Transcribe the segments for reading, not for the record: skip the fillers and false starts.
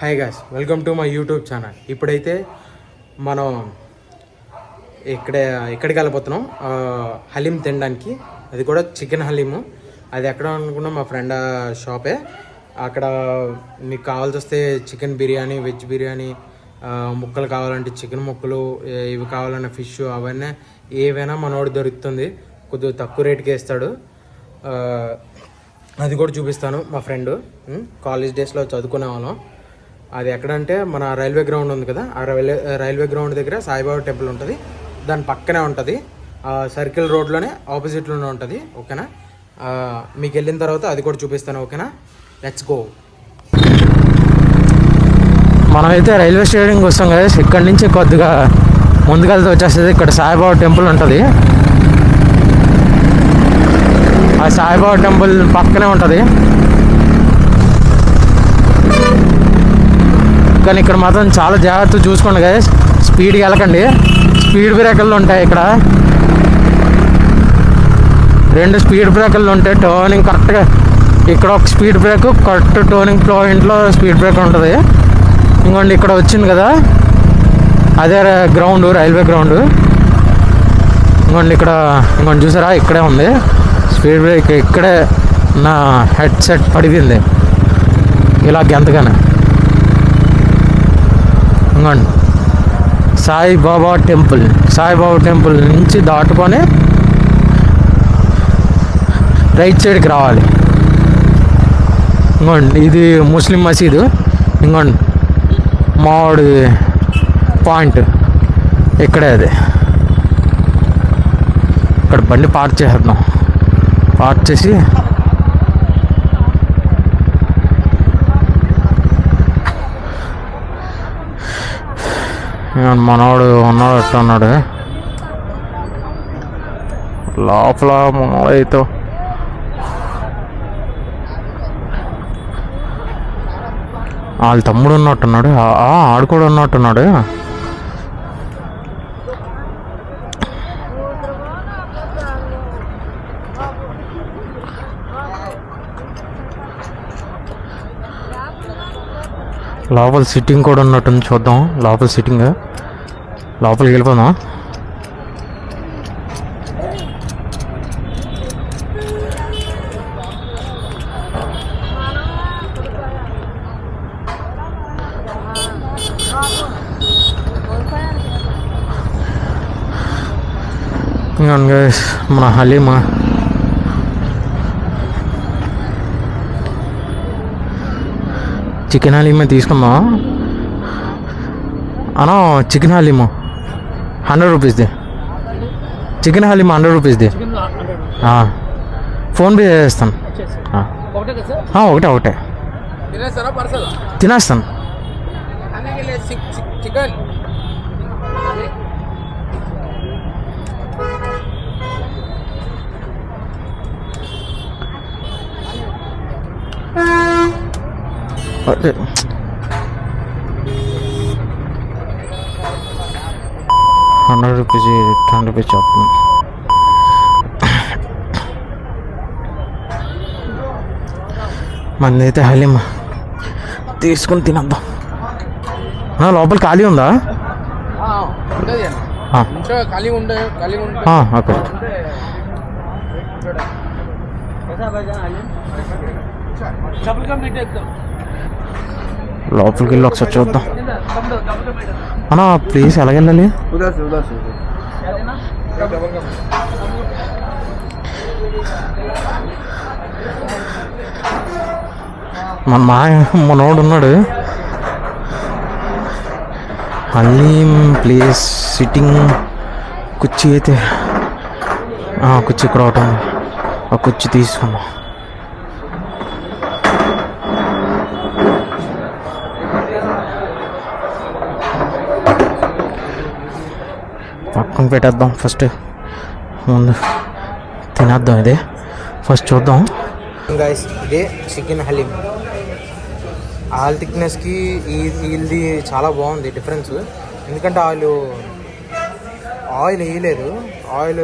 Hi guys, welcome to my YouTube channel. ఇప్పుడైతే మనం ఎక్కడికి వెళ్ళిపోతున్నాం హలీం తినడానికి. అది కూడా చికెన్ హలీము. అది ఎక్కడ అనుకున్నాం, మా ఫ్రెండ్ షాపే. అక్కడ మీకు కావాల్సి వస్తే చికెన్ బిర్యానీ, వెజ్ బిర్యానీ, ముక్కలు కావాలంటే చికెన్ ముక్కలు, ఇవి కావాలన్న ఫిష్, అవన్నీ ఏవైనా మనోడు దొరుకుతుంది. కొద్దిగా తక్కువ రేటుకి వేస్తాడు. అది కూడా చూపిస్తాను. మా ఫ్రెండ్ కాలేజ్ డేస్లో చదువుకునే వాళ్ళం. అది ఎక్కడంటే మన రైల్వే గ్రౌండ్ ఉంది కదా, ఆ రైల్వే గ్రౌండ్ దగ్గర సాయిబాబా టెంపుల్ ఉంటుంది. దాని పక్కనే ఉంటుంది, సర్కిల్ రోడ్లోనే ఆపోజిట్లోనే ఉంటుంది. ఓకేనా, మీకు వెళ్ళిన తర్వాత అది కూడా చూపిస్తాను. ఓకేనా, లెట్స్ గో. మనమైతే రైల్వే స్టేషన్కి వస్తాం కదా, ఇక్కడి నుంచి కొద్దిగా ముందుకెళ్తే వచ్చేస్తుంది. ఇక్కడ సాయిబాబా టెంపుల్ ఉంటుంది. ఆ సాయిబాబా టెంపుల్ పక్కనే ఉంటుంది. కానీ ఇక్కడ మాత్రం చాలా జాగ్రత్తగా చూసుకోండి కదా, స్పీడ్గా వెళ్ళకండి. స్పీడ్ బ్రేకర్లు ఉంటాయి ఇక్కడ, 2 స్పీడ్ బ్రేకర్లు ఉంటాయి. టర్నింగ్ కరెక్ట్గా ఇక్కడ ఒక స్పీడ్ బ్రేక్, కరెక్ట్ టర్నింగ్ పాయింట్లో స్పీడ్ బ్రేకర్ ఉంటుంది. ఇంకోండి ఇక్కడ వచ్చింది కదా, అదే గ్రౌండ్, రైల్వే గ్రౌండ్. ఇంకోండి చూసారా, ఇక్కడే ఉంది స్పీడ్ బ్రేక్. ఇక్కడే నా హెడ్సెట్ పడిపోయింది ఇలా గెంతగానే. ఇంకోండి సాయిబాబా టెంపుల్. సాయిబాబా టెంపుల్ నుంచి దాటుకొని రైట్ సైడ్కి రావాలి. ఇంకోండి ఇది ముస్లిం మసీదు. ఇంకోండి మామిడి పాయింట్ ఇక్కడే. అది ఇక్కడ బండి పార్క్ చేసేద్దాం. పార్క్ చేసి మనవాడు ఉన్నాడు, ఎట్లా ఉన్నాడు లోపల. మనవాడైతే వాళ్ళ తమ్ముడు ఉన్నట్టున్నాడు, ఆడు కూడా ఉన్నట్టున్నాడు. లోపల సిట్టింగ్ కూడా ఉన్నట్టుంది, చూద్దాం. లోపల సిట్టింగ్, లోపలికి వెళ్ళిపోదాం. మన హలీమా చికెన్ హలీమే తీసుకుందాం అన్నా. చికెన్ హలీము 100 రూపీస్ది. చికెన్ హలీమా 100 రూపీస్ది. ఫోన్పే చేస్తాను. ఒకటే తినేస్తాను. అదే 100 రూపీస్, 10 రూపీస్ చెప్పు. మంది అయితే హలీం తీసుకుని తినద్దాం. లోపల ఖాళీ ఉందా? ఓకే. లోపలికి వెళ్ళి ఒకసారి చూద్దాం అన్నా. ప్లీజ్ ఎలాగెళ్ళాలి? మనోడు ఉన్నాడు. హలీం ప్లేస్ సిట్టింగ్ కుర్చీ అయితే కుర్చీ ఇక్కడ ఒకటి ఉంది. ఆ కుర్చీ తీసుకున్నాం. పక్కన పెట్టేద్దాం. ఫస్ట్ ముందు తినేద్దాం. ఇది ఫస్ట్ చూద్దాం గైస్. ఇదే చికెన్ హలీం. ఆయిల్ థిక్నెస్కి ఇది చాలా బాగుంది డిఫరెన్స్. ఎందుకంటే ఆయిల్ వేయలేదు, ఆయిల్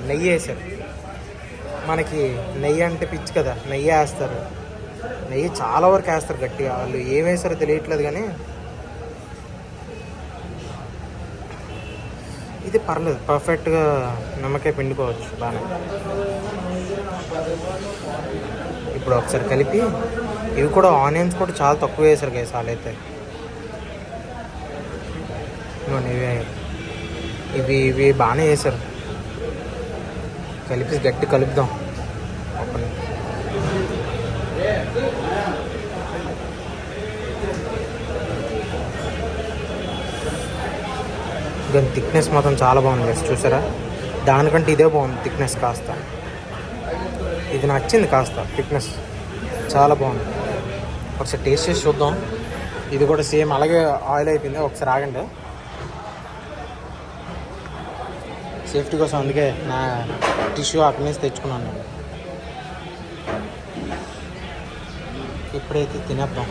నెయ్యి వేసారు. మనకి నెయ్యి అంటే పిచ్చి కదా, నెయ్యి వేస్తారు. నెయ్యి చాలా వరకు వేస్తారు గట్టిగా, వాళ్ళు ఏం వేస్తారో తెలియట్లేదు కానీ ఇది పర్లేదు, పర్ఫెక్ట్గా నిమ్మకాయ పిండుకోవచ్చు బాగా. ఇప్పుడు ఒకసారి కలిపి, ఇవి కూడా ఆనియన్స్ కూడా చాలా తక్కువ వేసారు గైస్ వాళ్ళైతే. ఇవి ఇవి బాగానే వేసారు. కలిపి గట్టి కలుపుదాం ఒకటి. దాని థిక్నెస్ మాత్రం చాలా బాగుంది గైస్, చూసారా? దానికంటే ఇదే బాగుంది థిక్నెస్ కాస్త. ఇది నచ్చింది కాస్త థిక్నెస్, చాలా బాగుంది. ఒకసారి టేస్ట్ చేసి చూద్దాం. ఇది కూడా సేమ్ అలాగే ఆయిల్ అయిపోయింది. ఒకసారి ఆగండి, సేఫ్టీ కోసం అందుకే నా టిష్యూ అక్కడి నుంచి తెచ్చుకున్నాను. ఇప్పుడైతే తినేద్దాం.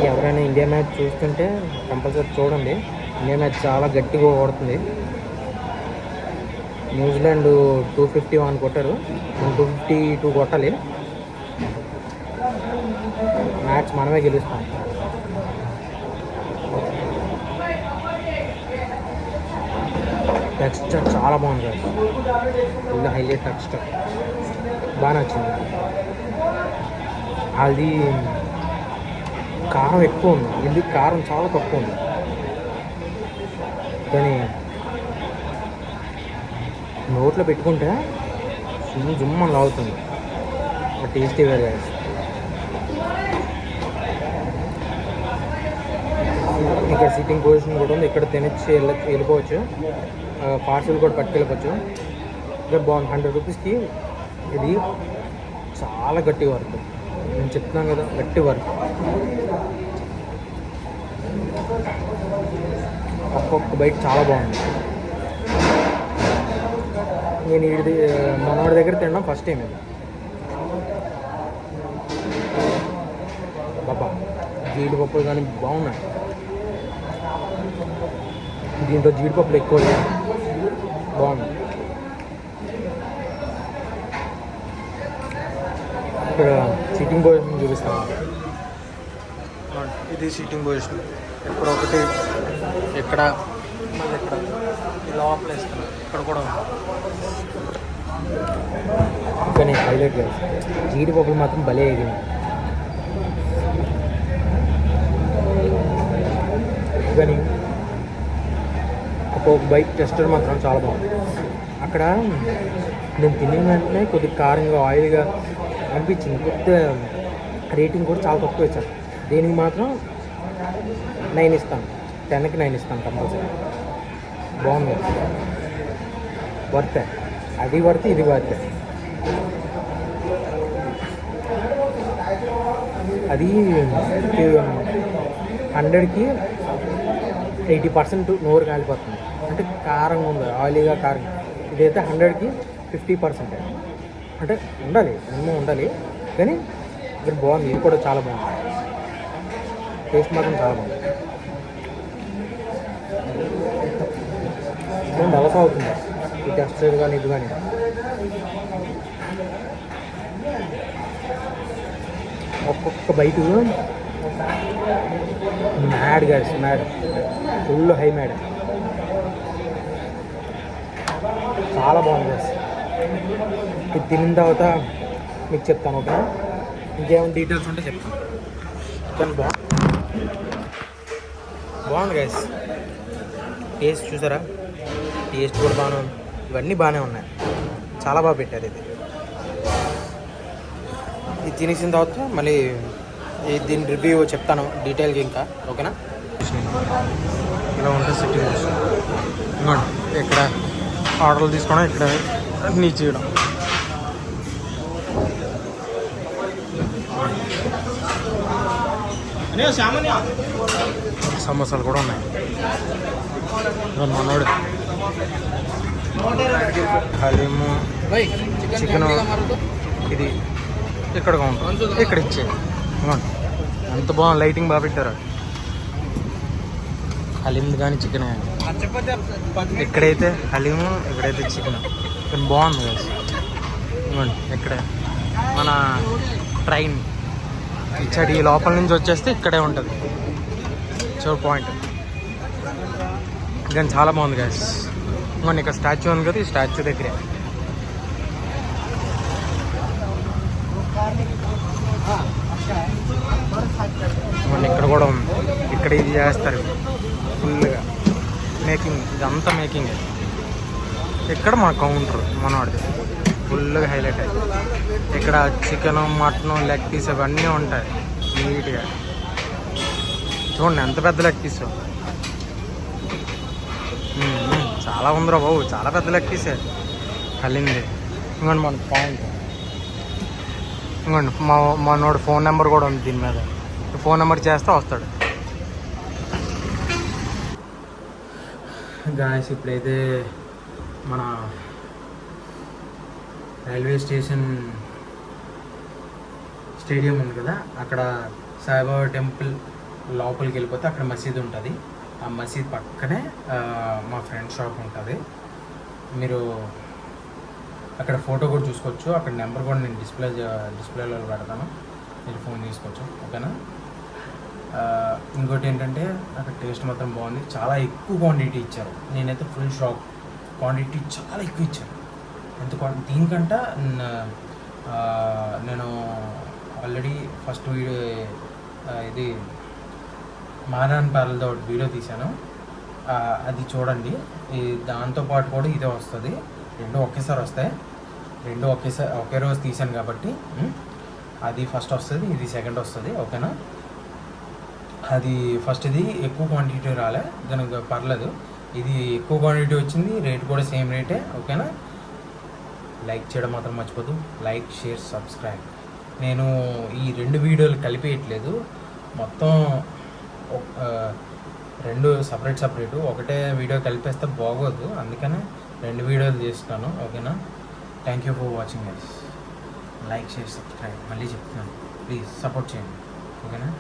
ఎవరైనా ఇండియా మ్యాచ్ చూస్తుంటే కంపల్సరీ చూడండి. ఇండియా మ్యాచ్ చాలా గట్టిగా ఓడుతుంది. న్యూజిలాండ్ 251 కొట్టారు, మనం 252 కొట్టాలి. మ్యాచ్ మనమే గెలుస్తాం. టెక్స్చర్ చాలా బాగుంది కదా, ఫుల్ హైలైట్ టెక్స్చర్, బాగా నచ్చింది. అది కారం ఎక్కువ ఉంది, ఇది కారం చాలా తక్కువ ఉంది, కానీ నోట్లో పెట్టుకుంటే జుమ్మని లాగుతుంది. టేస్టీ వేరే. ఇక్కడ సిట్టింగ్ పొజిషన్ కూడా ఉంది, ఇక్కడ తినచ్చి వెళ్ళిపోవచ్చు, పార్సల్ కూడా పట్టుకెళ్ళిపోవచ్చు. ఇంకా బాగుంది. 100 రూపీస్కి ఇది చాలా గట్టి వర్క్, నేను చెప్తున్నాను కదా, గట్టి వర్క్. ఒక్కొక్క బైట్ చాలా బాగుంది. నేను ఇది మనవాడి దగ్గర తినడం ఫస్ట్ టైం. ఇది బాబా జీడిపప్పులు కానీ బాగున్నాయి. దీంట్లో జీడిపప్పులు ఎక్కువ బాగుంది. ఇక్కడ సీటింగ్ పొజిషన్ చూపిస్తాను. ఇది సీటింగ్ పొజిషన్. ఇక్కడ ఒకటి, ఇక్కడ మళ్ళీ ఇక్కడ లోపల వేస్తాను, ఇక్కడ కూడా ఉంది. కానీ హైలైట్ గా జీడిపప్పులు మాత్రం భలే ఎగింది. కానీ ఒక బైక్ టెస్టర్ మాత్రం చాలా బాగుంది. అక్కడ నేను తినిన వెంటనే కొద్దిగా కారంగా ఆయిల్గా అనిపించింది. కొద్దిగా రేటింగ్ కూడా చాలా తక్కువ ఇచ్చాను. దీనికి మాత్రం 9 ఇస్తాను, 10కి 9 ఇస్తాను కంపల్సరీ. బాగుంది, వర్తే. అది వర్తే, ఇది వర్తే. అది 100కి 80% నోరు కాలిపోతుంది, అంటే కారంగా ఉంది, ఆయిలీగా కారం. ఇదైతే 100కి 50%, అంటే ఉండాలి, మినిమం ఉండాలి. కానీ ఇక్కడ బాగుంది, ఇది కూడా చాలా బాగుంది. టేస్ట్ మాత్రం చాలా బాగుంది. అలస అవుతుంది ఈ టెక్స్చర్ కానీ ఇది కానీ. ఒక్కొక్క byte mad gas, mad, full high mad, చాలా బాగుంది గ్యాస్. ఇది తిన్న తర్వాత మీకు చెప్తాను, ఓకే? ఇంకేమైనా డీటెయిల్స్ ఉంటే చెప్తాను. కానీ బాగుంది గ్యాస్. టేస్ట్ చూసారా? టేస్ట్ కూడా బాగానే ఉంది, ఇవన్నీ బాగానే ఉన్నాయి, చాలా బాగా పెట్టారు. ఇది తినేసిన తర్వాత మళ్ళీ దీని రివ్యూ చెప్తాను డీటెయిల్గా ఇంకా, ఓకేనా? ఇలా ఉంటుంది సిట్టింగ్ పొజిషన్. ఇంకోండి ఇక్కడ ఆర్డర్లు తీసుకోవడం, ఇక్కడ అన్నీ చేయడం. సమోసాలు కూడా ఉన్నాయి. మనోడు హలీము, చికెన్, ఇది ఇక్కడ ఉంటుంది, ఇక్కడ ఇచ్చేది. అంత బాగుంది, లైటింగ్ బాగా పెట్టారు. హలీం కానీ చికెన్ కానీ. ఇక్కడైతే హలీము, ఇక్కడైతే చికెన్. చికెన్ బాగుంది కదా. ఇవ్వండి ఇక్కడ మన ట్రైన్ ఇచ్చడి ఈ లోపల నుంచి వచ్చేస్తే ఇక్కడే ఉంటుంది చోర్ పాయింట్. కానీ చాలా బాగుంది గాయస్. ఇవ్వండి ఇక్కడ స్టాచ్యూ ఉంది కదా, ఈ స్టాచ్యూ దగ్గరే. ఇవ్వండి ఇక్కడ కూడా ఉంది. ఇక్కడ ఇది చేస్తారు ఫుల్గా మేకింగ్, ఇదంతా మేకింగ్. ఇక్కడ మన కౌంటర్ మనవాడిది ఫుల్గా హైలైట్ అయ్యి. ఇక్కడ చికెను, మటను, లెగ్ పీస్ అవన్నీ ఉంటాయి నీట్గా. చూడండి ఎంత పెద్ద లెగ్ పీస్, చాలా ఉందిరా బాబు, చాలా పెద్ద లెగ్ పీసే కలింది. ఇంకోండి మన పాయింట్, ఇంకోండి మనోడు ఫోన్ నెంబర్ కూడా ఉంది దీని మీద. ఫోన్ నెంబర్ చేస్తే వస్తాడు. గాయస్ ఇప్పుడైతే మన రైల్వే స్టేషన్ స్టేడియం ఉంది కదా, అక్కడ సాయిబాబా టెంపుల్ లోపలికి వెళ్ళిపోతే అక్కడ మసీద్ ఉంటుంది. ఆ మసీద్ పక్కనే మా ఫ్రెండ్ షాప్ ఉంటుంది. మీరు అక్కడ ఫోటో కూడా చూసుకోవచ్చు. అక్కడ నెంబర్ కూడా నేను డిస్ప్లేలో పెడతాను, మీరు ఫోన్ తీసుకోవచ్చు. ఓకేనా. ఇంకోటి ఏంటంటే అక్కడ టేస్ట్ మాత్రం బాగుంది. చాలా ఎక్కువ క్వాంటిటీ ఇచ్చారు. నేనైతే ఫుల్ షాక్. క్వాంటిటీ చాలా ఎక్కువ ఇచ్చారు. ఎంత దీనికంట నేను ఆల్రెడీ ఫస్ట్ వీడియో ఇది మారాన్ ప్యారల్తో వీడియో తీశాను, అది చూడండి. దాంతోపాటు కూడా ఇదే వస్తుంది. రెండు ఒకేసారి వస్తాయి. రెండు ఒకే రోజు తీశాను కాబట్టి అది ఫస్ట్ వస్తుంది, ఇది సెకండ్ వస్తుంది. ఓకేనా. అది ఫస్ట్ ఇది ఎక్కువ క్వాంటిటీ రాలే, దానికి పర్లేదు. ఇది ఎక్కువ క్వాంటిటీ వచ్చింది, రేట్ కూడా సేమ్ రేటే. ఓకేనా. లైక్ చేయడం మాత్రం మర్చిపోదు. Like, share, subscribe. నేను ఈ రెండు వీడియోలు కలిపేయట్లేదు, మొత్తం రెండు సపరేటు. ఒకటే వీడియో కలిపేస్తే బాగోదు, అందుకనే రెండు వీడియోలు చేస్తున్నాను. ఓకేనా. Thank you for watching guys. Like, share, subscribe. మళ్ళీ చెప్తున్నాను, ప్లీజ్ సపోర్ట్ చేయండి. ఓకేనా.